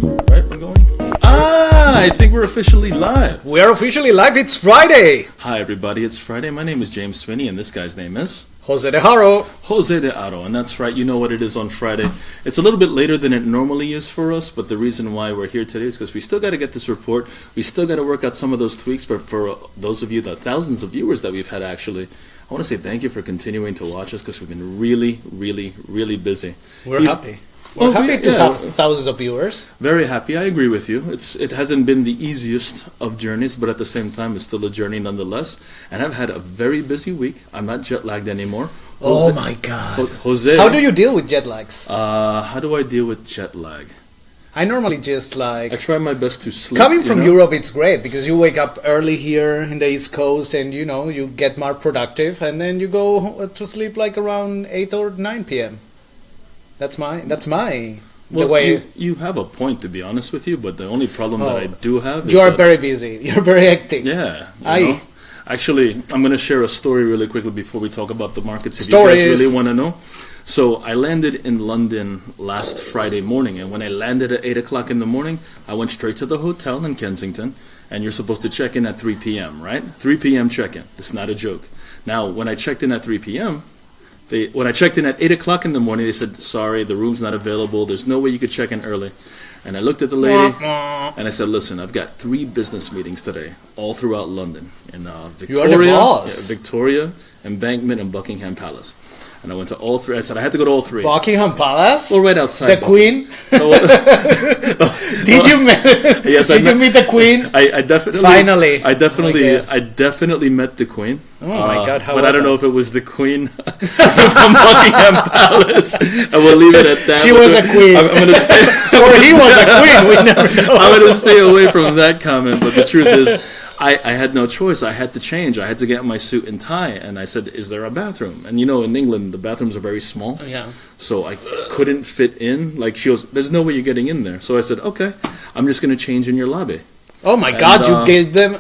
Right, we're going? I think we're officially live. We are officially live. It's Friday. Hi, everybody. It's Friday. My name is James Sweeney, and this guy's name is Jose de Haro. Jose de Haro. And that's right. You know what it is on Friday. It's a little bit later than it normally is for us, but the reason why we're here today is because we still got to get this report. We still got to work out some of those tweaks. But for those of you, the thousands of viewers that we've had, actually, I want to say thank you for continuing to watch us because we've been really, really, really busy. We're happy. We're happy to have thousands of viewers. Very happy. I agree with you. It hasn't been the easiest of journeys, but at the same time, it's still a journey nonetheless. And I've had a very busy week. I'm not jet lagged anymore. Oh my God. Jose. How do you deal with jet lags? How do I deal with jet lag? I normally just I try my best to sleep. Coming from Europe, it's great because you wake up early here in the East Coast and you get more productive, and then you go to sleep like around 8 or 9 p.m. That's my well, the way you have a point, to be honest with you, but the only problem that I do have is you are very busy. You're very hectic. Yeah. Actually, I'm going to share a story really quickly before we talk about the markets. If Stories. you guys really want to know. So I landed in London last Friday morning, and when I landed at 8 o'clock in the morning, I went straight to the hotel in Kensington, and you're supposed to check in at 3 p.m., right? 3 p.m. check-in. It's not a joke. Now, when I checked in at 3 p.m., when I checked in at 8 o'clock in the morning, they said, sorry, the room's not available. There's no way you could check in early. And I looked at the lady, and I said, listen, I've got 3 business meetings today, all throughout London. In Victoria, you are the boss. Victoria, Embankment, and Buckingham Palace. And I went to all 3. I said, I had to go to all 3. Buckingham Palace? Well, right outside. The Queen? Did you meet the Queen? I definitely. Finally. I definitely met the Queen. Oh my God! But I don't know if it was the Queen from Buckingham Palace. And we'll leave it at that. She was a queen. I'm going to stay. Or he was a queen. We never know. I'm going to stay away from that comment. But the truth is, I had no choice. I had to change. I had to get my suit and tie. And I said, is there a bathroom? And in England, the bathrooms are very small. Yeah. So I couldn't fit in. Like, she goes, there's no way you're getting in there. So I said, okay, I'm just going to change in your lobby. Oh my God, you gave them...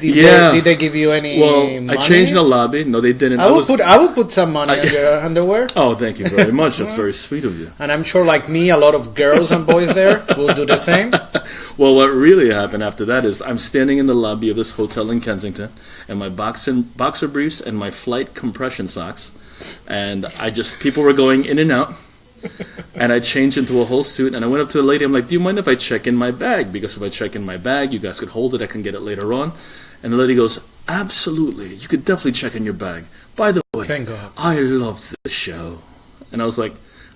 Did they give you any money? I changed the lobby. No, they didn't. I will put some money on your underwear. Oh, thank you very much. That's very sweet of you. And I'm sure, like me, a lot of girls and boys there will do the same. Well, what really happened after that is I'm standing in the lobby of this hotel in Kensington in my boxer briefs and my flight compression socks. And people were going in and out. And I changed into a whole suit, and I went up to the lady. I'm like, do you mind if I check in my bag? Because if I check in my bag, you guys could hold it. I can get it later on. And the lady goes, absolutely. You could definitely check in your bag. By the way, thank God. I loved the show. And I was like,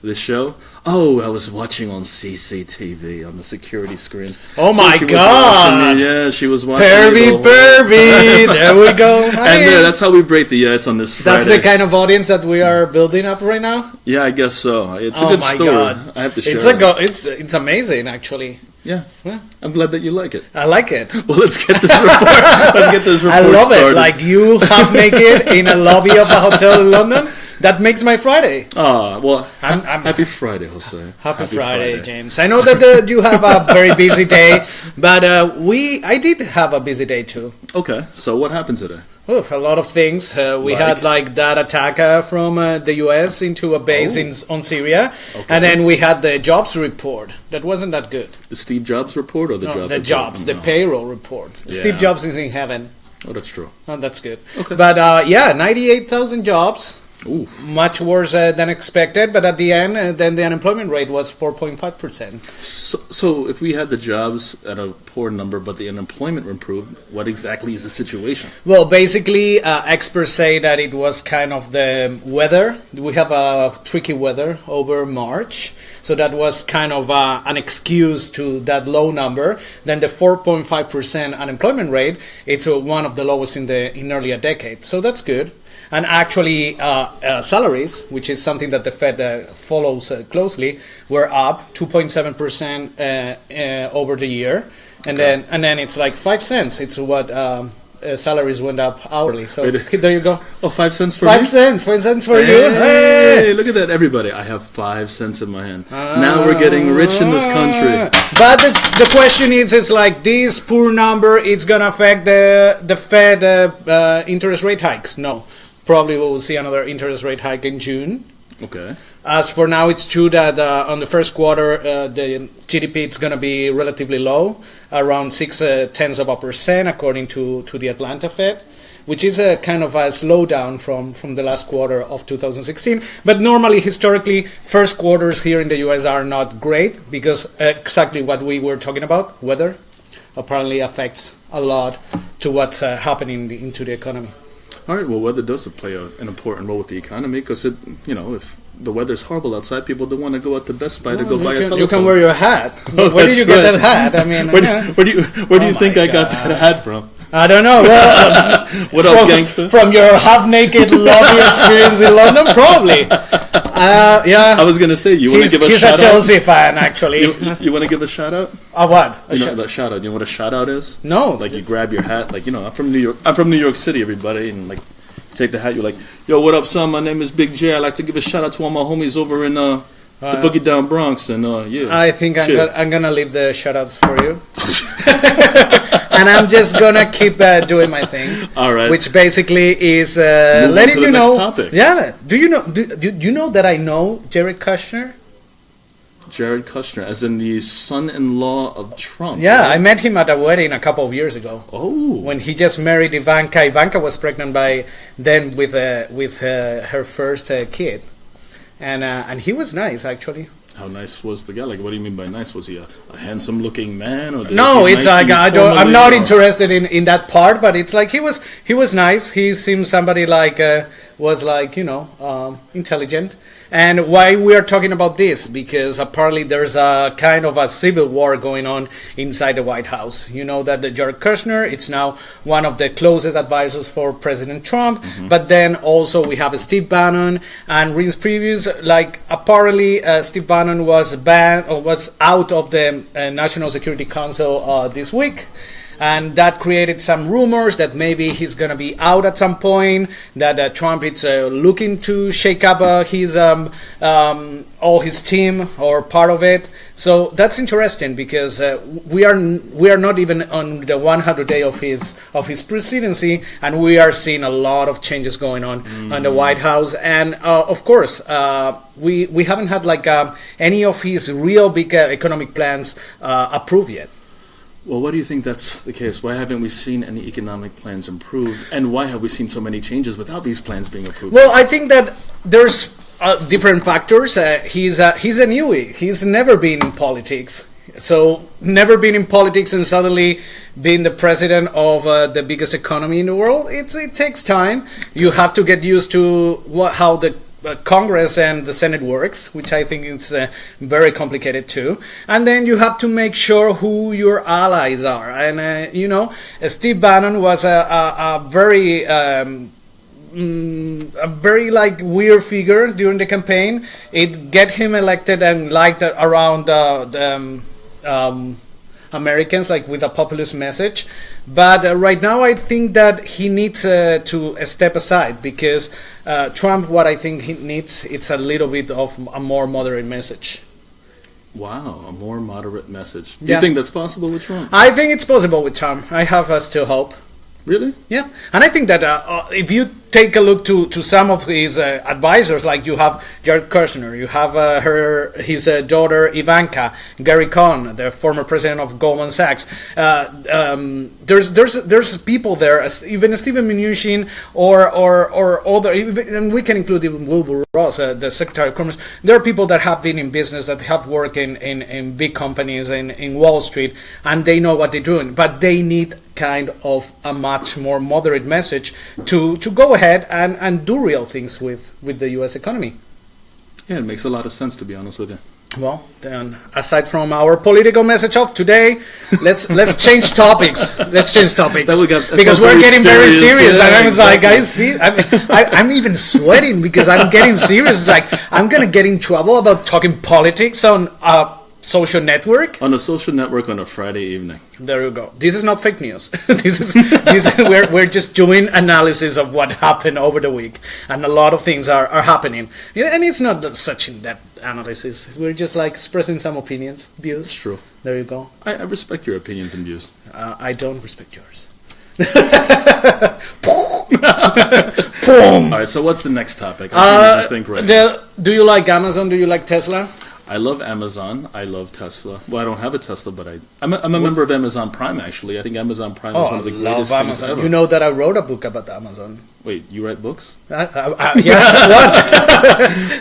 the show? Oh, I was watching on CCTV on the security screens. Oh my God! Yeah, she was watching. Pervy. There we go. And that's how we break the ice on this Friday. That's the kind of audience that we are building up right now. Yeah, I guess so. It's a good story. God. I have to share it. It's amazing, actually. Yeah, I'm glad that you like it. I like it. Well, let's get this report. I love it. Like you half naked in a lobby of a hotel in London. That makes my Friday. Well, happy Friday, Jose. Happy Friday, James. I know that you have a very busy day, but I did have a busy day too. Okay, so what happened today? Oof, a lot of things. We had like that attack from the U.S. into a base on Syria, and then we had the jobs report. That wasn't that good. The Steve Jobs report or the jobs report? The payroll report. Yeah. Steve Jobs is in heaven. Oh, that's true. Oh, that's good. Okay. But 98,000 jobs. Oof. Much worse than expected, but at the end, then the unemployment rate was 4.5%. So if we had the jobs at a poor number, but the unemployment improved, what exactly is the situation? Well, basically, experts say that it was kind of the weather. We have a tricky weather over March, so that was kind of an excuse to that low number. Then the 4.5% unemployment rate, it's one of the lowest in nearly a decade, so that's good. And actually, salaries, which is something that the Fed follows closely, were up 2.7% over the year, and then it's like 5 cents. It's what salaries went up hourly. So there you go. Oh, 5 cents for 5 cents. 5 cents for you. Hey, look at that, everybody! I have 5 cents in my hand. Now we're getting rich in this country. But the question is, it's like this poor number. It's gonna affect the Fed interest rate hikes? No. Probably we will see another interest rate hike in June. Okay. As for now, it's true that on the first quarter, the GDP is going to be relatively low, around 0.6% according to the Atlanta Fed, which is a kind of a slowdown from the last quarter of 2016. But normally, historically, first quarters here in the US are not great because exactly what we were talking about, weather, apparently affects a lot to what's happening into the economy. All right, well, weather does play an important role with the economy because, if the weather's horrible outside, people don't want to go out to Best Buy to go buy a telephone. You can wear your hat. Oh, where did you get that hat? I mean, where do you think I got that hat from? I don't know. Well, what up, gangster? From your half-naked lovely experience in London, probably. Yeah. I was gonna say you want to give a shout out. He's a Chelsea fan, actually. You want to give a shout out? What? That shout out. You know what a shout out is? No. Like you grab your hat. Like I'm from New York. I'm from New York City, everybody, and like you take the hat. You're like, yo, what up, son? My name is Big J. I'd like to give a shout out to all my homies over in the Boogie Down Bronx, and yeah. I think I'm gonna leave the shout outs for you. And I'm just gonna keep doing my thing. All right. Which basically is letting you know. Next topic. Yeah. Do you know that I know Jared Kushner? Jared Kushner, as in the son-in-law of Trump. Yeah, right? I met him at a wedding a couple of years ago. Oh. When he just married Ivanka. Ivanka was pregnant by then with her first kid, and he was nice actually. How nice was the guy? Like, what do you mean by nice? Was he a handsome-looking man, or no? It's like I'm not interested in that part, but it's like he was nice. He seemed somebody like was like intelligent. And why we are talking about this? Because apparently there's a kind of a civil war going on inside the White House. You know that the Jared Kushner, it's now one of the closest advisors for President Trump. Mm-hmm. But then also we have Steve Bannon and Reince Priebus. Like apparently Steve Bannon was banned or was out of the National Security Council this week. And that created some rumors that maybe he's going to be out at some point, that Trump is looking to shake up his all his team or part of it. So that's interesting because we are not even on the 100th day of his presidency, and we are seeing a lot of changes going on in the White House. And of course, we haven't had like any of his real big economic plans approved yet. Well, why do you think that's the case? Why haven't we seen any economic plans improved? And why have we seen so many changes without these plans being approved? Well, I think that there's different factors. He's a newbie. He's never been in politics. So, never been in politics and suddenly being the president of the biggest economy in the world, it takes time. You have to get used to how the Congress and the Senate works, which I think is very complicated too. And then you have to make sure who your allies are. And Steve Bannon was a very like weird figure during the campaign. It get him elected and liked around Americans, like with a populist message. But right now I think that he needs to step aside because Trump, what I think he needs, it's a little bit of a more moderate message. Wow, a more moderate message. Do you think that's possible with Trump? I think it's possible with Trump. I have still hope. Really? Yeah. And I think that if you take a look to some of his advisors, like you have Jared Kushner, you have his daughter Ivanka, Gary Cohn, the former president of Goldman Sachs. There's people there, even Steven Mnuchin or other, and we can include even Wilbur Ross, the Secretary of Commerce. There are people that have been in business, that have worked in big companies in Wall Street, and they know what they're doing, but they need kind of a much more moderate message to go ahead and do real things with the U.S. economy. Yeah, it makes a lot of sense, to be honest with you. Well, then, aside from our political message of today, let's change topics. Let's change topics because we're getting very serious. Yeah, and I was like, guys, see, I'm even sweating because I'm getting serious. It's like I'm gonna get in trouble about talking politics on social network. On a social network on a Friday evening. There you go. This is not fake news. this is we're just doing analysis of what happened over the week, and a lot of things are happening. And it's not such in-depth analysis. We're just like expressing some opinions, views. It's true. There you go. I respect your opinions and views. I don't respect yours. Boom. All right, so what's the next topic? I can't even think right now. Do you like Amazon? Do you like Tesla? I love Amazon. I love Tesla. Well, I don't have a Tesla, but I'm a member of Amazon Prime, actually. I think Amazon Prime is one of the greatest things ever. You know that I wrote a book about Amazon. Wait, you write books? Yeah, what?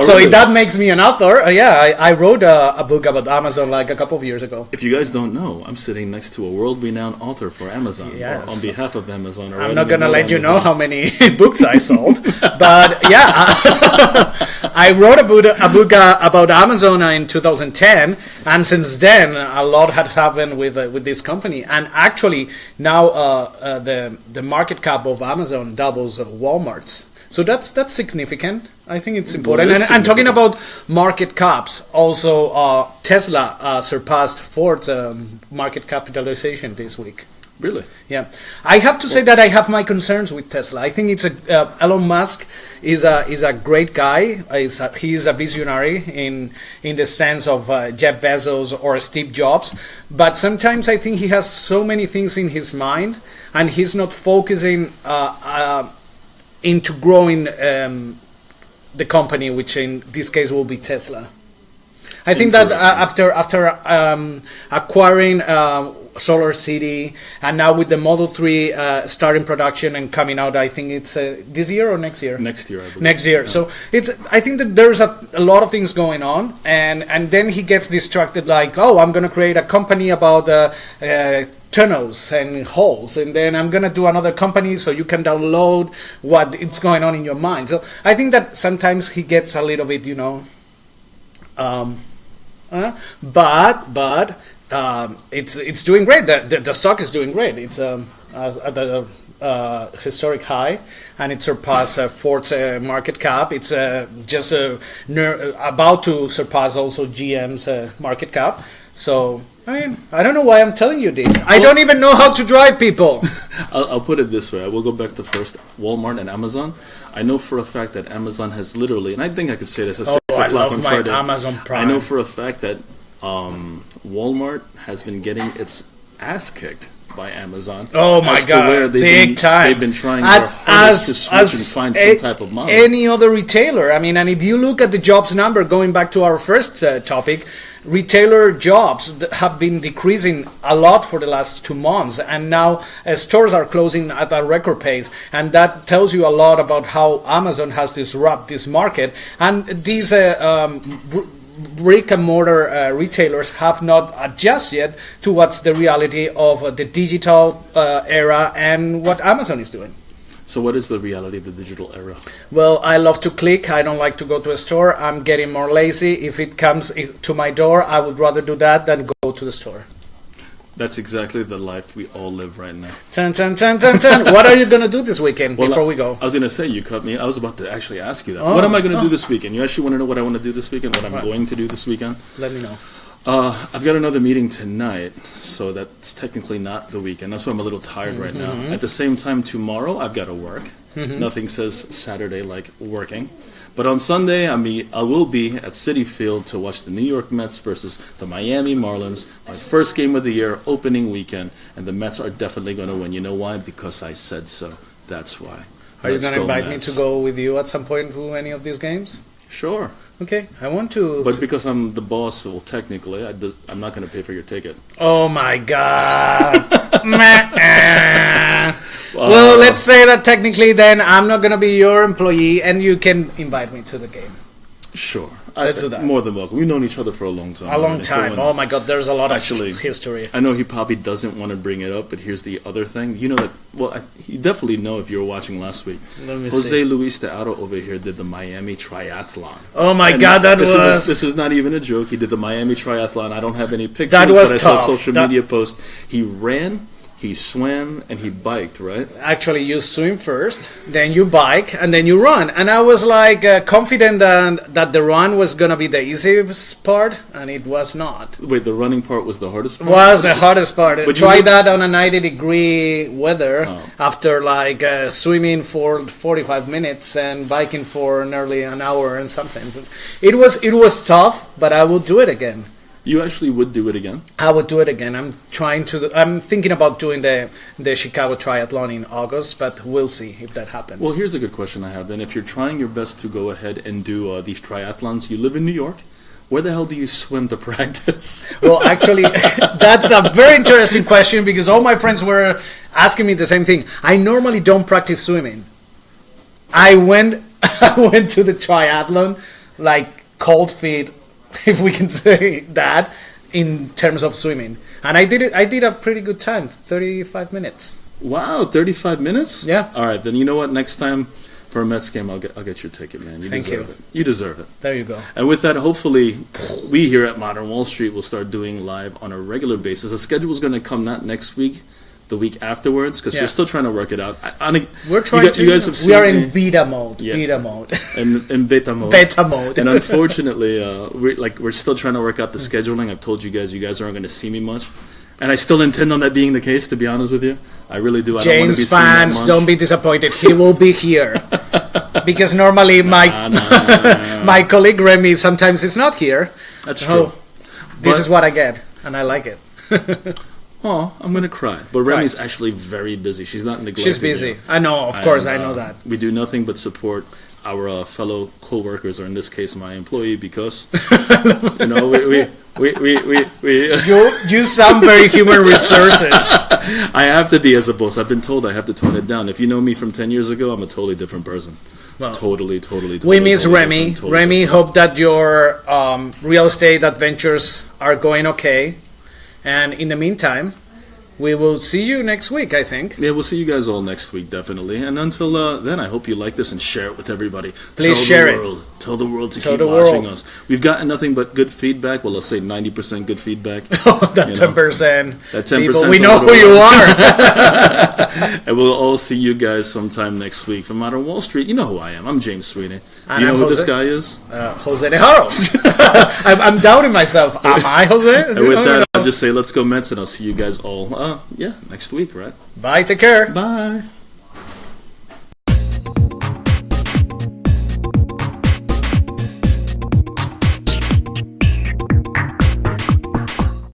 So really? that makes me an author. I wrote a book about Amazon like a couple of years ago. If you guys don't know, I'm sitting next to a world-renowned author for Amazon. Yes. On behalf of Amazon. I'm not going to let you know how many books I sold. But yeah, I wrote a book about Amazon in 2010. And since then, a lot has happened with this company. And actually, now the market cap of Amazon doubles Walmart's. So that's significant. I think it's important. And I'm talking about market caps. Also, Tesla surpassed Ford's market capitalization this week. Really? Yeah, I have to say that I have my concerns with Tesla. I think it's Elon Musk is a great guy. He's a visionary in the sense of Jeff Bezos or Steve Jobs. But sometimes I think he has so many things in his mind, and he's not focusing into growing the company, which in this case will be Tesla. I think that after acquiring Solar City, and now with the Model 3 starting production and coming out, I think it's this year or next year? Next year, I believe. Next year. Yeah. So I think that there's a lot of things going on, and then he gets distracted like, oh, I'm going to create a company about tunnels and holes, and then I'm going to do another company so you can download what is going on in your mind. So I think that sometimes he gets a little bit, but it's doing great. The stock is doing great. It's at the historic high, and it surpassed Ford's market cap. It's just about to surpass also GM's market cap. So I mean, I don't know why I'm telling you this. I don't even know how to drive people. I'll put it this way. I will go back to first Walmart and Amazon. I know for a fact that Amazon has literally, and I think I could say this at 6 o'clock on Friday. Amazon Prime. I know for a fact that Walmart has been getting its ass kicked by Amazon. Oh my God, big time. They've been trying their hardest to switch and find some type of model. Any other retailer. I mean, and if you look at the jobs number, going back to our first topic, retailer jobs have been decreasing a lot for the last 2 months, and now stores are closing at a record pace, and that tells you a lot about how Amazon has disrupted this market, and these brick and mortar retailers have not adjusted yet to what's the reality of the digital era and what Amazon is doing. So what is the reality of the digital era? Well, I love to click. I don't like to go to a store. I'm getting more lazy. If it comes to my door, I would rather do that than go to the store. That's exactly the life we all live right now. What are you going to do this weekend before we go? I was going to say, you cut me. I was about to actually ask you that. What am I going to do this weekend? You actually want to know what I want to do this weekend, what I'm going to do this weekend? Let me know. I've got another meeting tonight, so that's technically not the weekend. That's why I'm a little tired right now. At the same time, tomorrow I've got to work. Nothing says Saturday like working. But on Sunday, I will be at Citi Field to watch the New York Mets versus the Miami Marlins. My first game of the year, opening weekend, and the Mets are definitely going to win. You know why? Because I said so. That's why. Are you going to invite me to go with you at some point to any of these games? Sure. Okay, I want to... But because I'm the boss, well, technically, I'm not going to pay for your ticket. Oh, my God. Well, let's say that technically then I'm not going to be your employee and you can invite me to the game. Sure. Let's do that. More than welcome. We've known each other for a long time. A long time. Oh, my God, there's a lot of history. I know he probably doesn't want to bring it up, but here's the other thing. You know that, well, you definitely know if you were watching last week. Jose Luis de Aro over here did the Miami Triathlon. Oh, my God, This is not even a joke. He did the Miami Triathlon. I don't have any pictures, but I saw a social media post. He ran, he swam, and he biked, right? Actually, you swim first, then you bike, and then you run. And I was like confident that the run was going to be the easiest part, and it was not. Wait, the running part was the hardest part? Was the hardest part. But try that on a 90-degree weather after like swimming for 45 minutes and biking for nearly an hour and something. It was tough, but I will do it again. You actually would do it again? I would do it again. I'm thinking about doing the Chicago Triathlon in August, but we'll see if that happens. Well, here's a good question I have then. If you're trying your best to go ahead and do these triathlons, you live in New York. Where the hell do you swim to practice? Well, actually, that's a very interesting question because all my friends were asking me the same thing. I normally don't practice swimming. I went to the triathlon like cold feet, if we can say that, in terms of swimming. And I did a pretty good time, 35 minutes. Wow, 35 minutes? Yeah. All right, then you know what? Next time for a Mets game, I'll get your ticket, man. Thank you. It. You deserve it. There you go. And with that, hopefully, we here at Modern Wall Street will start doing live on a regular basis. The schedule is going to come not next week, the week afterwards, because we're still trying to work it out. We're trying to. You guys have seen we are in beta mode. Yeah. Beta mode. In beta mode. Beta mode. And unfortunately, we're still trying to work out the scheduling. I've told you guys aren't going to see me much, and I still intend on that being the case. To be honest with you, I really do. I don't want to be James fans, don't be disappointed. He will be here because normally my colleague Remy sometimes is not here. That's true. This is what I get, and I like it. Oh, I'm going to cry. But Remy's actually very busy. She's not neglected. She's busy. I know, of course, I know that. We do nothing but support our fellow co-workers, or in this case, my employee, because, You sound very human resources. I have to be as a boss. I've been told I have to tone it down. If you know me from 10 years ago, I'm a totally different person. Well, totally. We miss Remy. Remy, hope that your real estate adventures are going okay. And in the meantime, we will see you next week, I think. Yeah, we'll see you guys all next week, definitely. And until then, I hope you like this and share it with everybody. Please share it. Tell the world to keep watching us. We've gotten nothing but good feedback. Well, let's say 90% good feedback. That 10%. That 10%. People, we know who you are. And we'll all see you guys sometime next week from Modern Wall Street. You know who I am. I'm James Sweeney. Do you know who this guy is? Jose de Haro. I'm doubting myself. Am I Jose? And with that, I'll just say let's go Mets, and I'll see you guys all, next week, right? Bye. Take care. Bye.